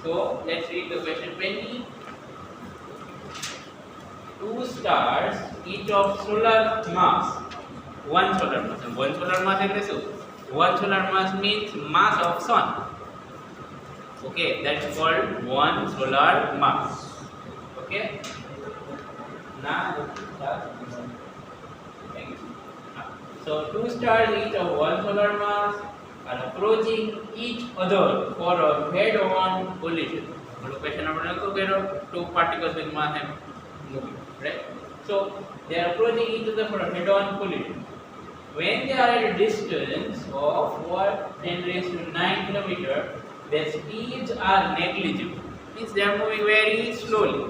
So let's read the question 20. Two stars, each of solar mass, one solar mass. And one solar mass એટલે શું? One solar mass means mass of sun. Okay, that's called one solar mass. Okay. Now, so two stars, each of one solar mass, are approaching each other for a head-on collision. The question આપણે લખો કે two particles with mass and moving, right? So they are approaching each other for a head-on collision. When they are at a distance of what 10 raised to 9 kilometer, their speeds are negligible. Means they are moving very slowly.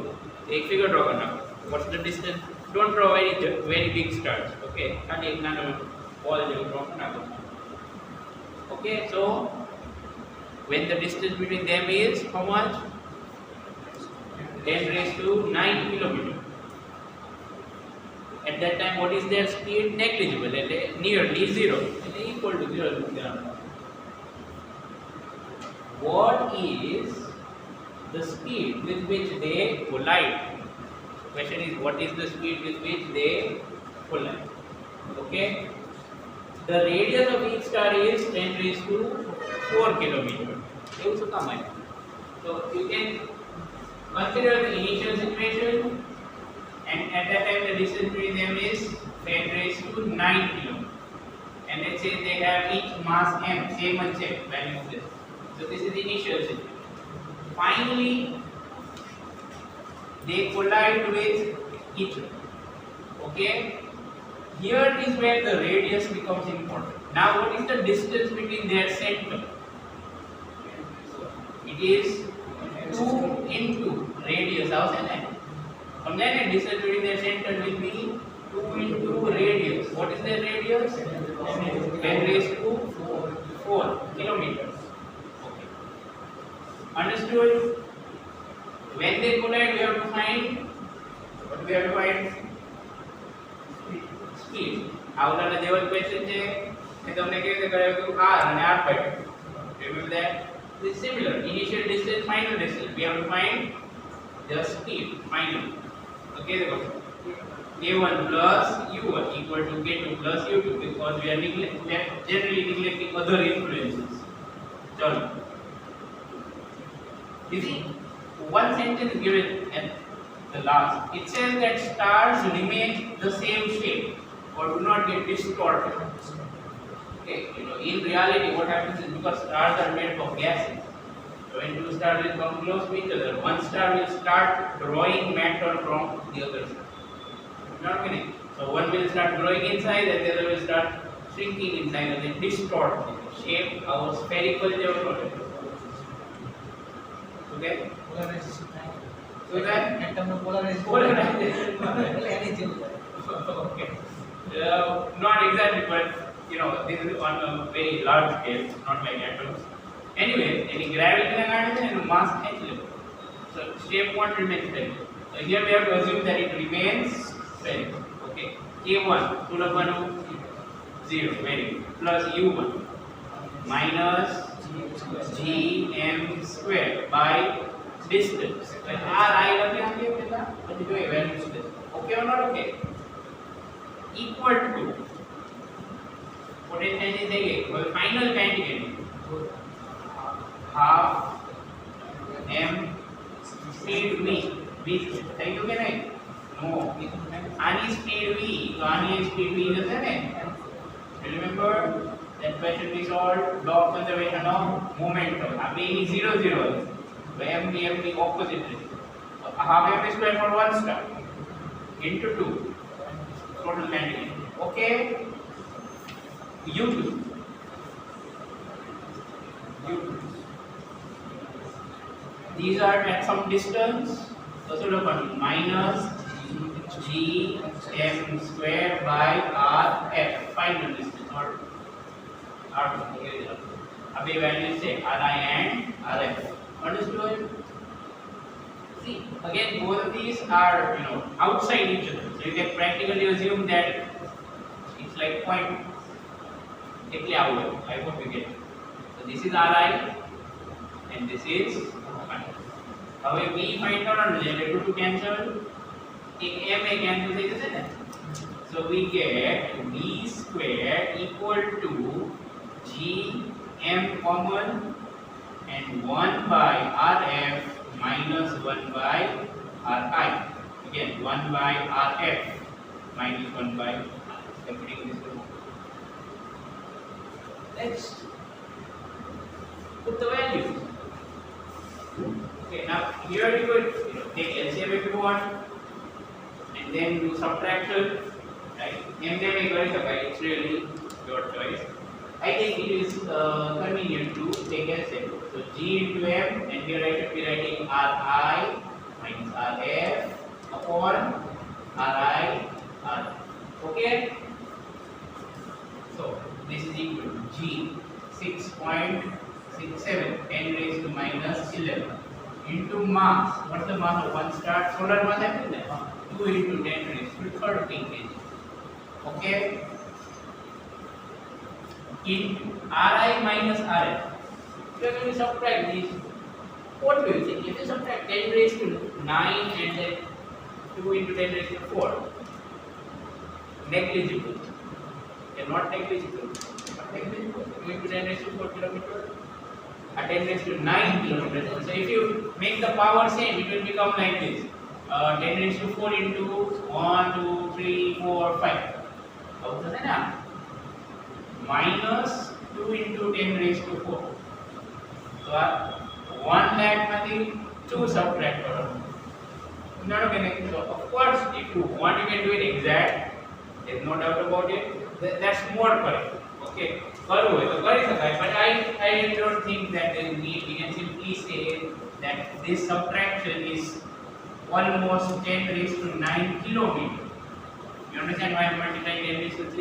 एक figure draw करना. What's the distance? Don't draw very big stars. Okay, खाली एक नानो ball जेवुं draw करना. Okay, so when the distance between them is how much? 10 raised to 9 kilometer. At that time, what is their speed? Negligible, nearly zero, equal to zero. What is the speed with which they collide? The question is, what is the speed with which they collide? Okay. The radius of each star is 10 raised to 4 kilometer. So you can consider the initial situation, and at that time the distance between them is 10 raised to 9 kilometer. And let's say they have each mass m, same and same value of this. So this is the initial situation. Finally, they collide with each other. Okay. Here is where the radius becomes important. Now, what is the distance between their center? It is 2 into radius. How is it? From then, the distance between their center will be 2 into radius. What is their radius? 10 raised to 4 kilometers. Okay. Understood? When they collide, we have to find what we have to find. Speed. આવલાના જેવો question છે કે તમને કેવી રીતે કરાવ્યું હતું r અને r by 2. Remember that? This is similar. Initial distance, final distance. We have to find the speed finally. Okay, देखो a1 plus u1 equal to k2 plus u2 because we are generally neglecting other influences. चलो. You see, one sentence given at the last. It says that stars remain the same shape or do not get distorted. Okay, in reality, what happens is because stars are made of gases. So when two stars will come close to each other, one star will start drawing matter from the other star. Not kidding. So one will start growing inside, and the other will start shrinking inside, and then distort the shape of spherical geometry. Okay. So that polarization. Okay. Not exactly, but this is on a very large scale, not like atoms. Anyway, any gravity and mass change. So shape won't remain spherical. So here we have to assume that it remains spherical. Okay. K1 0 very plus u1 minus gm square by distance. When r I लगे but जो value is okay or not okay? Equal to potential is देंगे और final quantity half m speed v सही हो गया नहीं? No. आनी speed v तो आनी speed v जैसे नहीं? Remember that question we solved law of conservation of momentum. अब ये 0 0 है. तो m the opposite is. So half m square for one star into 2 total quantity. Okay. U2. These are at some distance. So sort of minus g m square by r f final distance or r. अब ये values से ri and rf. Understood? See, again, both of these are outside each other, so you can practically assume that it's like point. I hope you get it. So this is Ri and this is 1. હવે b find કરવાનું છે એટલે 2 2 cancel એક m એ cancel થઈ જશે ને. So we get b square equal to g m common and 1 by rf minus 1 by ri. Again 1 by rf minus 1 by r. Putting this one. Let's put the values. Okay, now here you could take LCM if you want and then do subtraction, right? M then we can apply. It's really your choice. I think it is convenient to take LCM. So G into M, and here I should be writing Ri minus Rf upon Ri R. Okay? So this is equal to G 6.67 10 raised to minus 11 into mass. What's the mass of one star? Solar mass I mean 2 into 10 raised to 13 kg. Okay? Into Ri minus Rf. If you are going to subtract this, what do you think? If you subtract 10 raised to 9 and then 2 into 10 raised to 4, negligible. They are not negligible. Not negligible. 2 into 10 raised to 4 kilometers. 10 raised to 9 kilometers. So if you make the power same, it will become like this. 10 raised to 4 into 1, 2, 3, 4, 5. How does it now? Minus 2 into 10 raised to 4. So 1 lakh માંથી 2 subtract કરો. Not okay. So of course, if you want, you can do it exact. There's no doubt about it. That's more correct. Okay. કરવું હોય તો કરી શકાય, but I don't think that there is need. We can simply say that this subtraction is almost 10 raised to 9 kilometer. You understand why I'm multiplying 10 raised to 3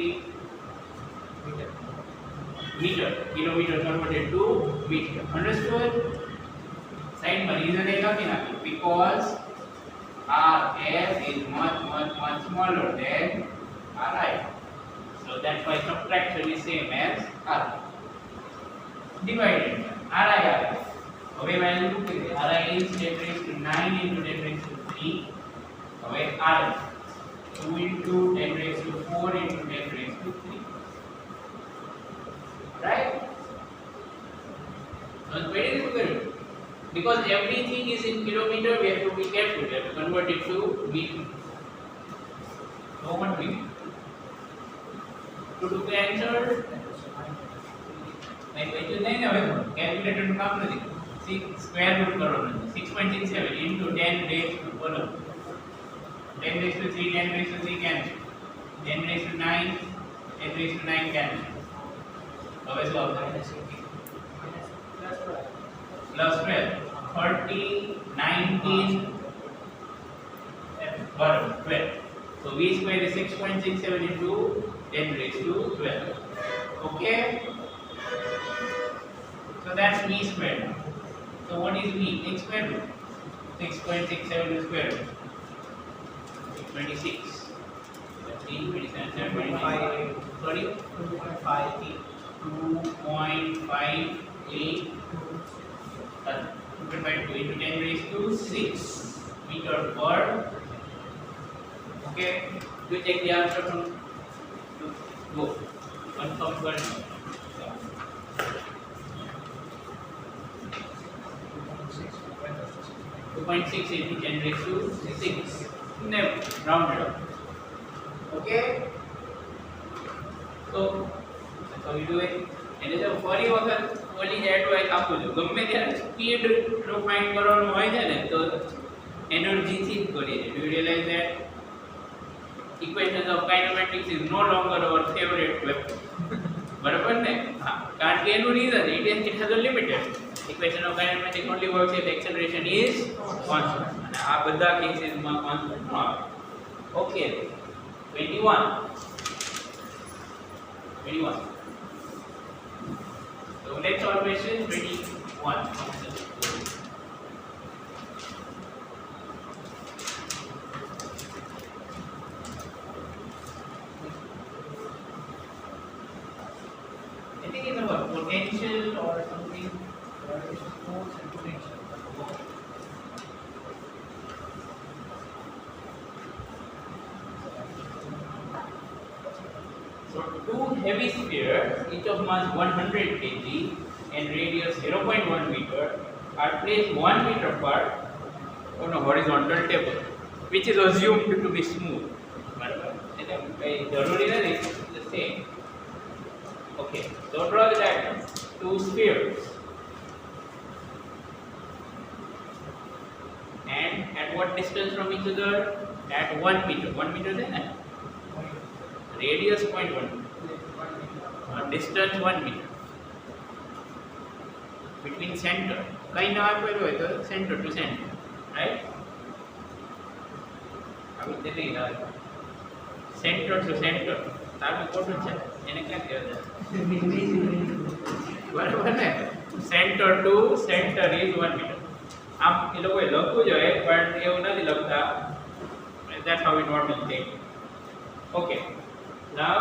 meter? Kilometer converted to meter. Understood? Side માં reason એ લખી નાખ્યું because RF is much smaller than Ri. So that's why subtraction is same as R. Divided Ri RF. હવે value મૂકી દે. Ri is 10 raised to 9 into 10 raised to 3. હવે RF 2 into 10 raised to 4 into 10 raised to 3. Right? So it's very difficult. Because everything is in kilometer, we have to be careful. We have to convert it to meter. So what we do? To do the answer, like question नहीं ना वैसे calculator में काम नहीं. 6 square root करो ना. 6.67 into 10 raised to 10 raised to 3, 10 raised to 3 cancel. 10 raised to 9, 10 raised to 9 cancel. अब ऐसे होता है. Plus 12, 30, 19, 12. So v square is 6.67 into 10 raised to 12. Okay? So that's v square. So what is v? X square root. 6.67 to square root. 26. 27, 25. Sorry? 2.58. 2.58. 2.52 into 10 raised to 6 meter per. Okay? You take the answer from go. Confirm for 2.6 into 10 raised to 6. Never rounded up. Okay? So that's how you do it. And જો ફરી વખત ઓલી જ advice આપું છું, ગમે ત્યારે speed find કરવાનું હોય છે ને તો એનર્જીથી જ કરીએ છીએ. Do you realize that equations of kinematics is no longer our favorite weapon. બરાબર ને? હા, કારણ કે એનું reason it has a limited. Equation of kinematics only works if acceleration is constant. અને આ બધા કેસીસમાં constant ન આવે. Okay. 21. So let's solve question 21. I think it's about potential or something. So two heavy spheres, each of mass 100 kg and radius 0.1 meter, are placed 1 meter apart on a horizontal table, which is assumed to be smooth. બરાબર એટલે કઈ જરૂરી નથી the same. Okay, so draw the diagram. Two spheres, and at what distance from each other? At 1 meter. 1 meter है ना? Radius 0.1, distance 1 meter. Between center, कहीं ना आपेलो है तो center to center, right? अभी तो नहीं ना center to center, ताकि कौन सा यानी क्या कहते हैं? बराबर है? Center to center is 1 meter. आप ये लोगों ये लग जो है, but ये उन्हें नहीं लगता. That's how we normally take. Okay. Now,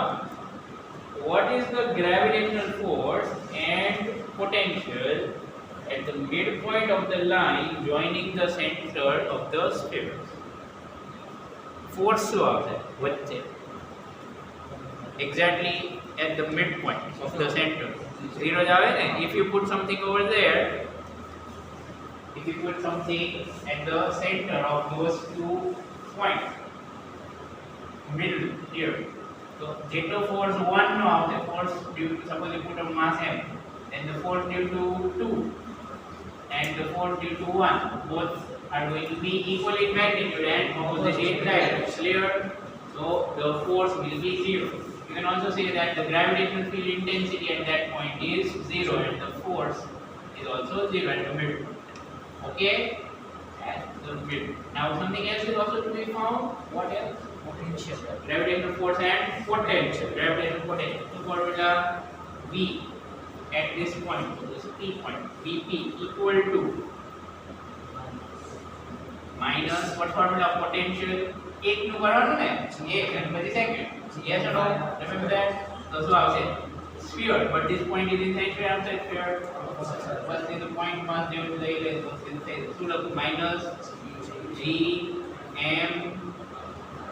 what is the gravitational force and potential at the midpoint of the line joining the center of the sphere? Force what? Exactly at the midpoint of the center. Zero jave na? If you put something over there, if you put something at the center of those two points, middle here. So zeta force 1 now, the force due to, suppose you put a mass m, then the force due to 2 and the force due to 1, both are going to be equal in magnitude and opposite in direction. Clear? So the force will be 0. You can also say that the gravitational field intensity at that point is 0 and the force is also 0 at the middle. Okay? At the middle. Now something else is also to be found. What else? Potential. Gravitational force and potential. Gravitational potential. So formula V at this point, this P point, Vp equal to minus what formula of potential? 1 નું કરવાનું ને 1 and પછી second. Yes or no? Remember that? So આવશે sphere, but this point is inside sphere, outside sphere. First is the point mass જેવું લઈ લે તો inside શું લખું minus g m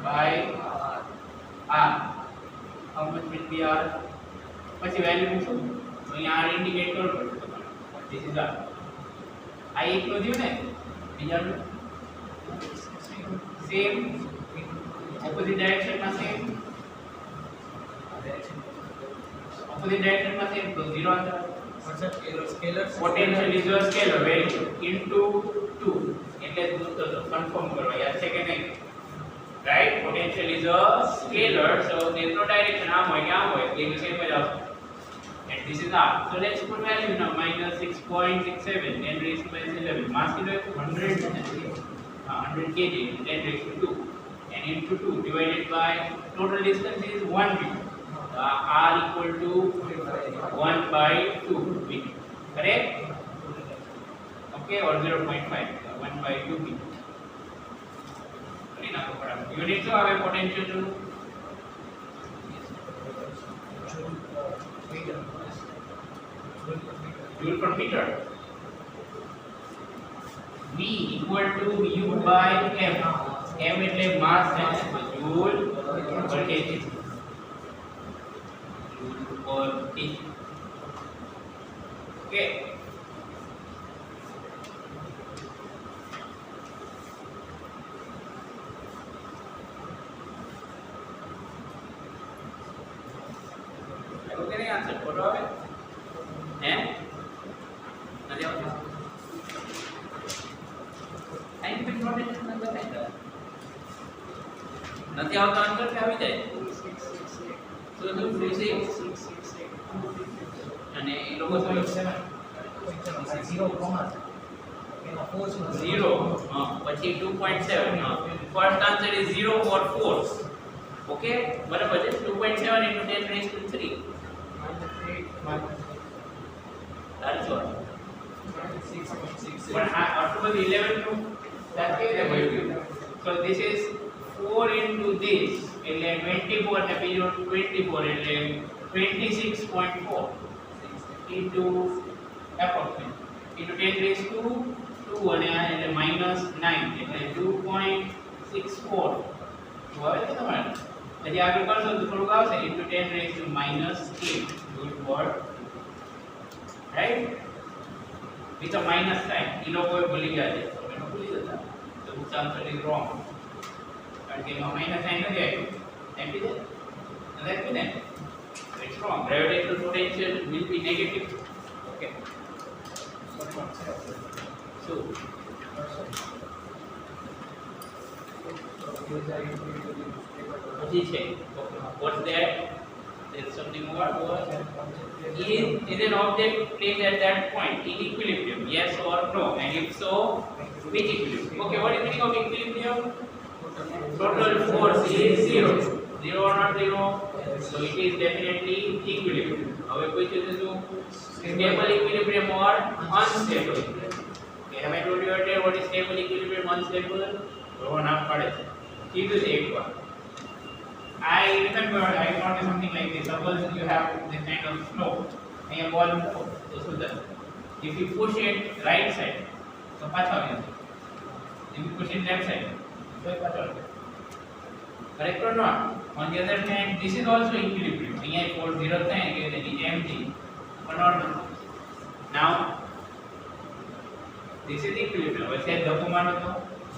by r. How much will be r? પછી value મૂકશું તો અહીંયા r ઇન્ડિકેટ કરવું પડશે તમારે. This is r. આ એક નો થયું ને બીજાનું સેમ opposite direction માં સેમ opposite direction માં સેમ તો 0 answer. Scalar potential is a scalar value into 2 એટલે કન્ફર્મ કરો યાર છે કે નહીં, right? Potential is a scalar, so there is no direction આમ હોય કે આમ હોય એટલે સેમ જ આવશે. And this is r. So let's put value now. Minus 6.67 10 raised to 11. Mass kilo 100 kg 10 raised to 2 and into 2 divided by total distance is 1 meter. R equal to 1 by 2 meter. Correct? Okay, or 0.5. 1 by 2 meter. Unit so have a potential to joule per meter. V equal to U by M. M એટલે mass and joule per kg. Joule per kg. Okay. Okay, answer. What are it? Eh? Nanti apa? Scientific notation number ada. Nanti apa answer क्या भी जाए? So the 6 અને એ લોકો 0, 0 પછી 2.7 first answer is 0 for force. Okay, બરાબર છે. 2.7 into 10 raised to 3. That's what. But after 11 to that so this is 4 into this એટલે 24 અને બીજો 24 એટલે 26.4 into approximately into 10 raised to 2 અને આ એટલે -9 એટલે 2.64 તો આવે છે તમારે હજી આગળ કરશો તો થોડુંક આવશે into 10 raised to -8 good word right with a minus sign એ લોકો ભૂલી ગયા છે તમે ભૂલી જતા તો this answer is wrong કારણ કે એમાં માઇનસ સાઇન નથી આવ્યું એમ કીધે નથી ને it's wrong gravitational potential will be negative okay so પછી છે what's that there's something more is an object placed at that point in equilibrium yes or no and if so which equilibrium okay what is the meaning of equilibrium total force is 0 or not 0 so it is definitely equilibrium હવે કોઈ છે તો stable equilibrium or unstable equilibrium okay have I told you earlier what is stable equilibrium unstable રો નામ પાડે છે કીધું છે એકવાર I remember I thought something like this suppose you have this kind of snow and a ball so sudah if you push it right side so પાછો આવી જશે if you push it left side so પાછો આવી correct or not on the other hand this is also equilibrium અહીંયા force 0 થાય કે નીચે empty or not now this is equilibrium હવે છે ધક્કો મારો તો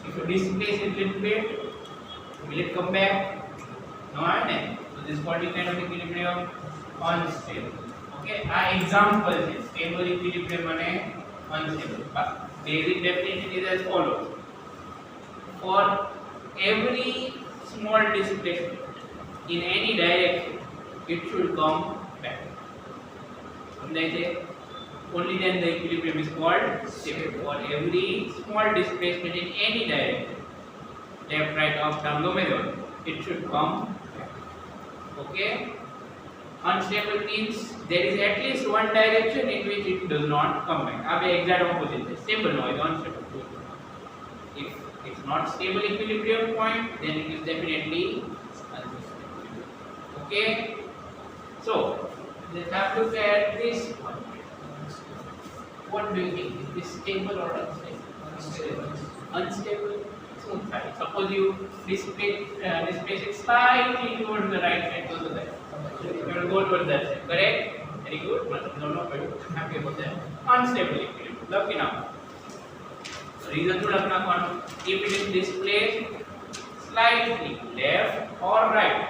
if you displace it little bit will it come back no right so this body kind of equilibrium unstable okay આ example છે stable equilibrium અને unstable basic definition is as follows for every small displacement in any direction it should come back સમજાય છે only then the equilibrium is called stable for every small displacement in any direction left right up down ગમે તે it should come back okay unstable means there is at least one direction in which it does not come back આ બે exact opposite છે stable no is unstable if it's not stable equilibrium point then it is definitely unstable okay so let's have a look at this one what do you think is this stable or unstable unstable so suppose you displace it slightly towards the right side so that you will go towards that side correct very good no happy about that unstable equilibrium લખી નાખો reason to લખી નાખવાનું if it is displaced slightly left or right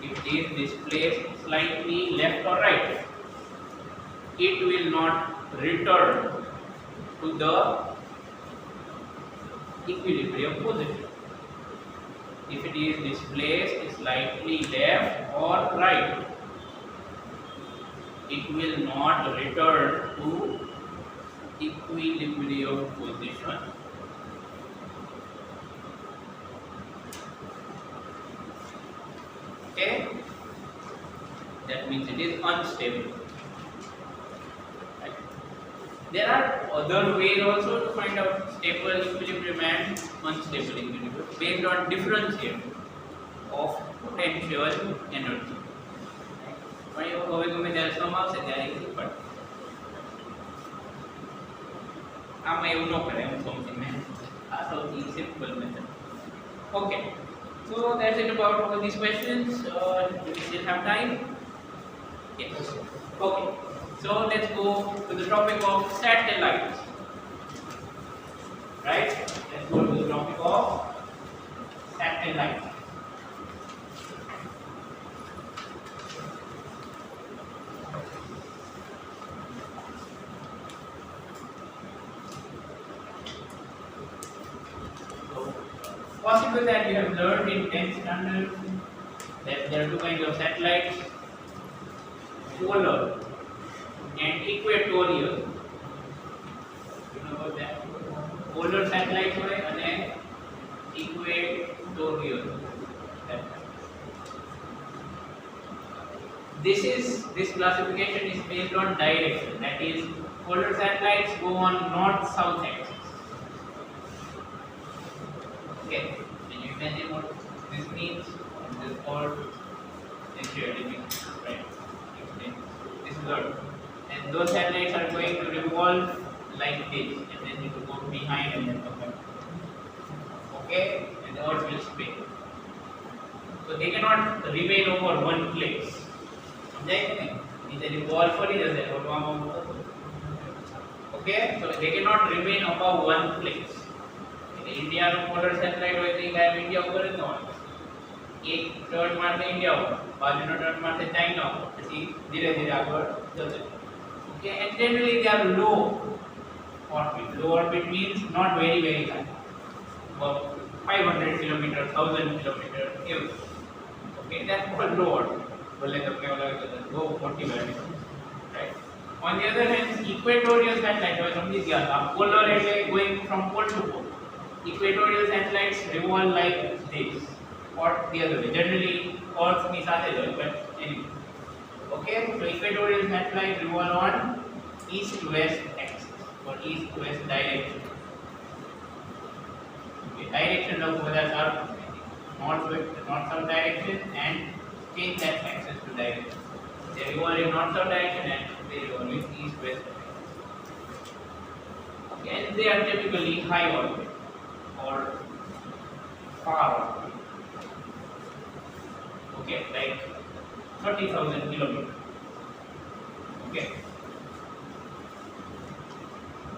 if it is displaced slightly left or right it will not return to the equilibrium position if it is displaced slightly left or right it will not return to equilibrium position okay that means it is unstable right. There are other ways also to find out stable equilibrium and unstable equilibrium based on differential of potential energy પણ એવું હવે ગમે ત્યારે સમ આવશે ત્યારે એ પણ આમાં એવું ન કરે હું સમજી મેં આ સૌથી simple method okay so that's it about all these questions do we still have time yes okay so let's go to the topic of satellites right let's go to the topic of satellites possible that you have learned in 10th standard that there are two kinds of satellites polar and equatorial you know about that polar satellites hoy ane equatorial this classification is based on direction that is polar satellites go on north south axis okay can you imagine what this means this is called right this is Earth and those satellites are going to revolve like this, and then it will go behind and then come back. Okay, and the Earth will spin. So they cannot remain over one place. Okay, so they cannot remain above one place. India no polar satellite હોય તો એ India ઉપર જ ન હોય. એક turn મારશે India ઉપર, બાજુનો ટર્ન મારશે ચાઇના ઉપર, પછી ધીરે ધીરે આગળ જશે. Okay, and generally they are low orbit. Low orbit means not very high. About 500 kilometer, 1000 kilometer. Okay, that's called low orbit. ભલે તમને એવું લાગે તો low 40 value. Right. On the other hand, equatorial satellite હવે સમજી ગયા આ polar એટલે going from pole to pole. Equatorial satellites revolve like this or the other way. Generally Earth ની સાથે જ હોય, but anyway. Okay, so equatorial satellites revolve on east-west axis or east-west direction. Okay, direction of whether are north-west, north-south direction, and change that axis to direction. They revolve in north-south direction and they revolve in east-west direction. Okay, and they are typically high orbit or far orbit. Okay, like 30,000 kilometers. Okay,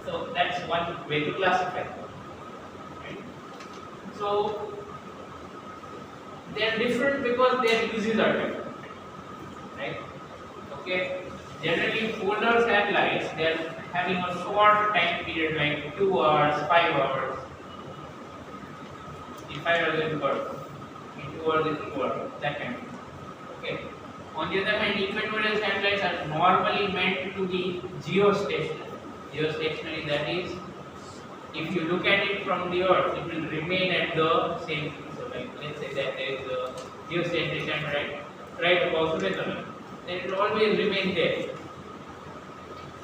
so that's one way to classify. Right? So they are different because their uses are different. Right? Okay, generally polar satellites, they are having a short time period like 2 hours, 5 hours. In 5 hours it works. In 2 hours it will work. That kind of thing. Okay. On the other hand, equatorial satellites are normally meant to be geostationary. Geostationary, that is, if you look at it from the Earth, it will remain at the same. So, like, let's say that there is a geostationary satellite right above Switzerland, then it will always remain there.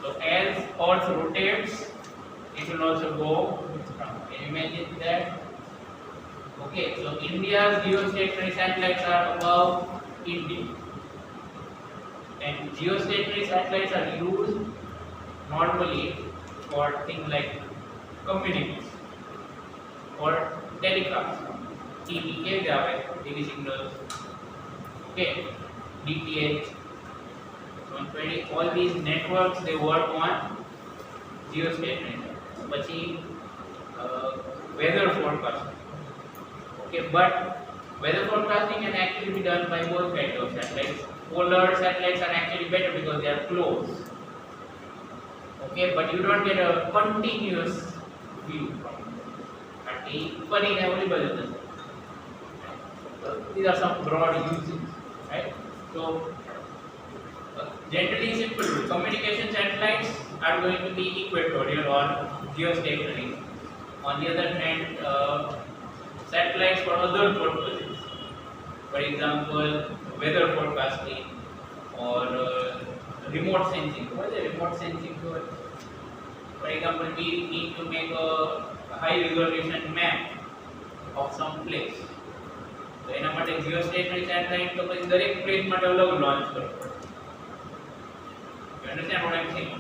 So, as Earth rotates, it will also go. Can you imagine that? Okay, so India's geostationary satellites are above India. And geostationary satellites are used normally for things like communication or telecast. TV TV signals. Okay, DTH, 120. All these networks, they work on geostationary. Weather forecasting. Okay, but weather forecasting can actually be done by both kinds of satellites. Polar satellites are actually better because they are close. Okay, but you don't get a continuous view from them. So these are some broad uses, right? So generally simple. Communication satellites are going to be equatorial or geostationary. On the other hand, satellites for other purposes, for example, weather forecasting or remote sensing. What is remote sensing? For example, we need to make a high resolution map of some place. So, એના માટે geostationary satellite તો પછી દરેક place માટે અલગ launch કરવો પડે. You understand what I'm saying?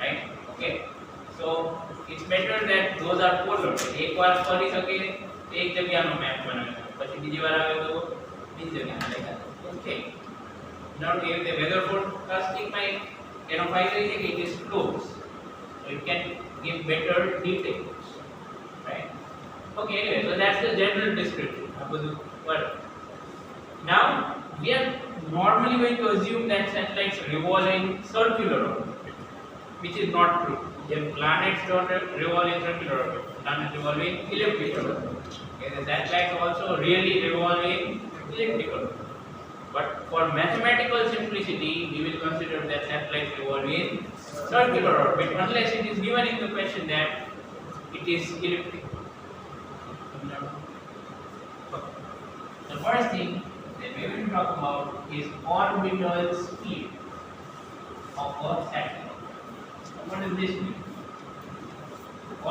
Right? Okay. So it's better that those are polar. એકવાર કરી શકે એક જગ્યાનો મેપ બનાવે પછી બીજી વાર આવે તો બીજી જગ્યાનો દેખાય. Okay. Now if the weather forecasting might ફાયદો એ છે કે it is close. So it can give better details. Right? Okay, anyway, so that's the general description. Now we are normally going to assume that satellites revolve in circular orbit, which is not true. The planets don't revolve in circular orbit. Planets revolve in elliptical orbit. Okay, the satellites also really revolve in elliptical orbit. But for mathematical simplicity, we will consider that satellites revolve in circular orbit unless it is given in the question that it is elliptical. The first thing that we will talk about is orbital speed of a satellite. What does this mean?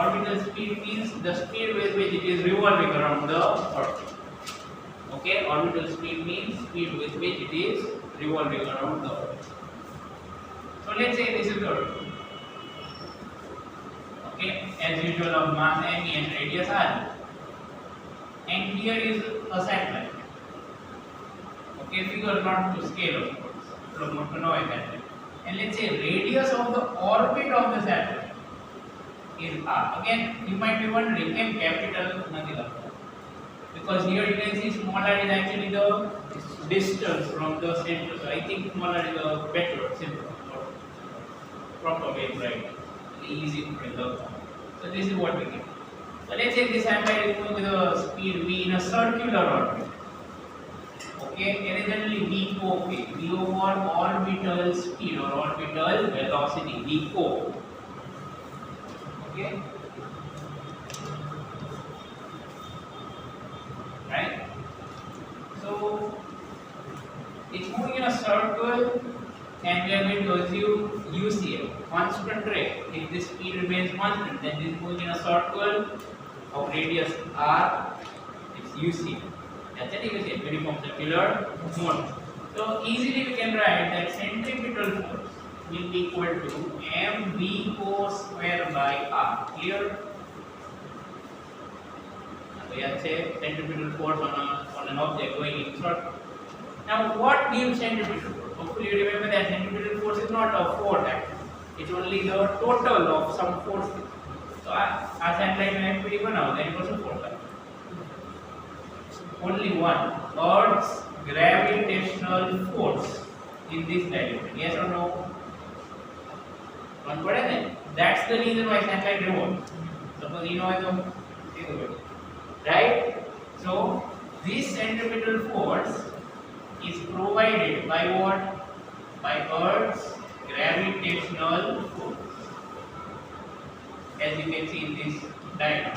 Orbital speed means the speed with which it is revolving around the Earth. Okay, orbital speed means speed with which it is revolving around the Earth. So let's say this is Earth. Okay, as usual of mass m and radius r, and here is a satellite. Okay, figure not to scale of course, so not to know that. And let's say radius of the orbit of the satellite is r. Again, you might be wondering, m capital nothing like that, because here you can see small r is actually the distance from the center. So I think smaller is a better, simple, proper way to write it. Easy to bring up. So this is what we get. So let's say this satellite is moving with a speed v in a circular orbit. Okay, originally v over orbital speed or orbital velocity, v. Okay, right? So it's moving in a circle, and we are going to assume UCL, constant rate. If this speed remains constant, then this is moving in a circle of radius r, it's UCL. That's it, UCL, uniform circular motion. So easily we can write that centripetal force will be equal to mv square by r. Clear? So we have say centripetal force on an object going in circle. Now what gives centripetal force? Hopefully you remember that centripetal force is not a force actually. It's only the total of some forces. So our satellite may have pretty one now, then it was a force. Only one, Earth's gravitational force in this direction. Yes or no? One put then. That's the reason why satellite revolves. Suppose you know it, right? So this centripetal force is provided by what? By Earth's gravitational force, as you can see in this diagram.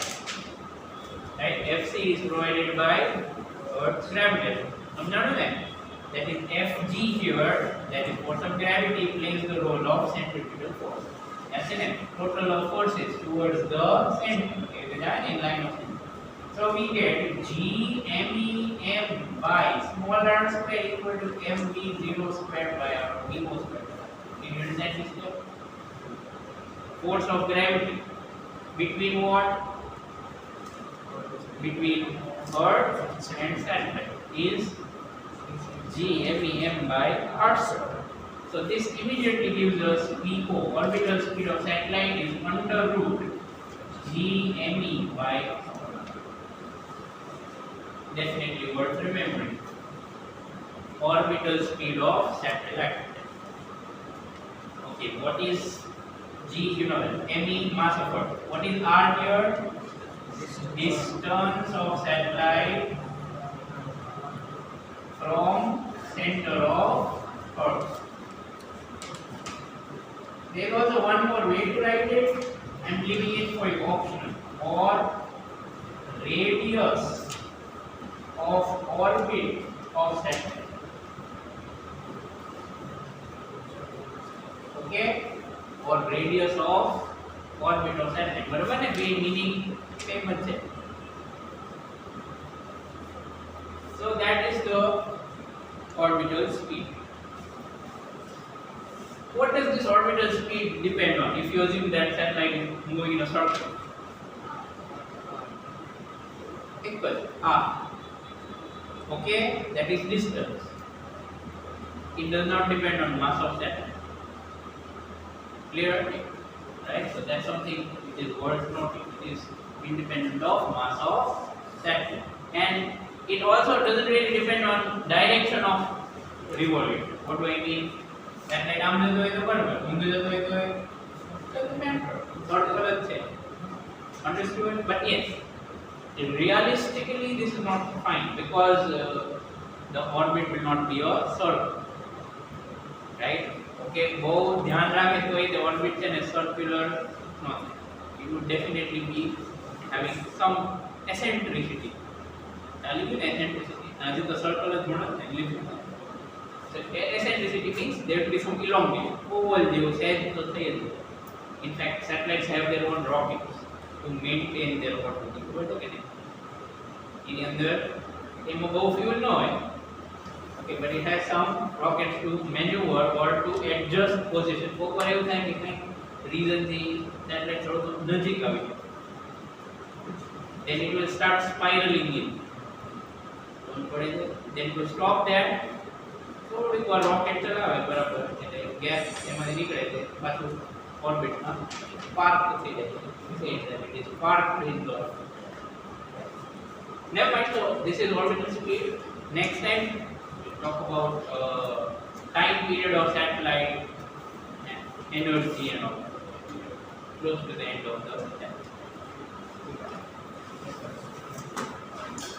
Right? Fc is provided by Earth's gravity. That is Fg here, that is force of gravity, plays the role of centripetal force. That's it. Total of forces towards the center, okay, in line of center. So we get G me m by small r square equal to mv0 square by r, v0 square. Can you understand this here? Force of gravity between what? Between Earth and satellite is G m by r square. So this immediately gives us VO, orbital speed of satellite is under root G me by r. Definitely worth remembering. Orbital speed of satellite. Okay, what is G? You know that. Me, mass of Earth. What is R here? Distance of satellite from center of Earth. There is also one more way to write it. I am leaving it for you optional. Or radius of orbit of satellite. Okay, or radius of orbit of satellite. बराबर है, वे meaning same है. So that is the orbital speed. What does this orbital speed depend on? If you assume that satellite is moving in a circle, equal r. Okay, that is distance. It does not depend on mass of satellite. Clear? Right? So that's something which is worth noting. It is independent of mass of satellite. And it also doesn't really depend on direction of revolution. What do I mean? Satellite આમ જતો હોય તો બરાબર, ઊંધું જતો હોય તો doesn't matter. Not ગલત છે. Understood? But yes, realistically this is not fine because the orbit will not be a circle, right? Okay, बहुत ध्यान रखे तो ये the orbit છે ને circular not. It would definitely be having some eccentricity. Now लिखो eccentricity. आज तो circle है थोड़ा लिखो. So eccentricity means there will be some elongation. Oval જેવો સહેજ તો થઈ જ. In fact, satellites have their own rockets to maintain their orbit. Okay, in અંદર એમાં બહુ fuel ન હોય. Okay, but it has some rockets to maneuver or to adjust position. કોકવાર એવું થાય કે કંઈક reason થી satellite થોડું નજીક આવી જાય. Then it will start spiraling in. Don't પડે છે. Then it will stop there. થોડીક વાર રોકેટ ચલાવે બરાબર એટલે ગેસ એમાંથી નીકળે છે પાછું ઓર્બિટમાં પાર્ક થઈ જાય છે. It is parked in the orbit. Never mind. So this is orbital speed. Next time we'll talk about time period of satellite and energy and all. Close to the end of the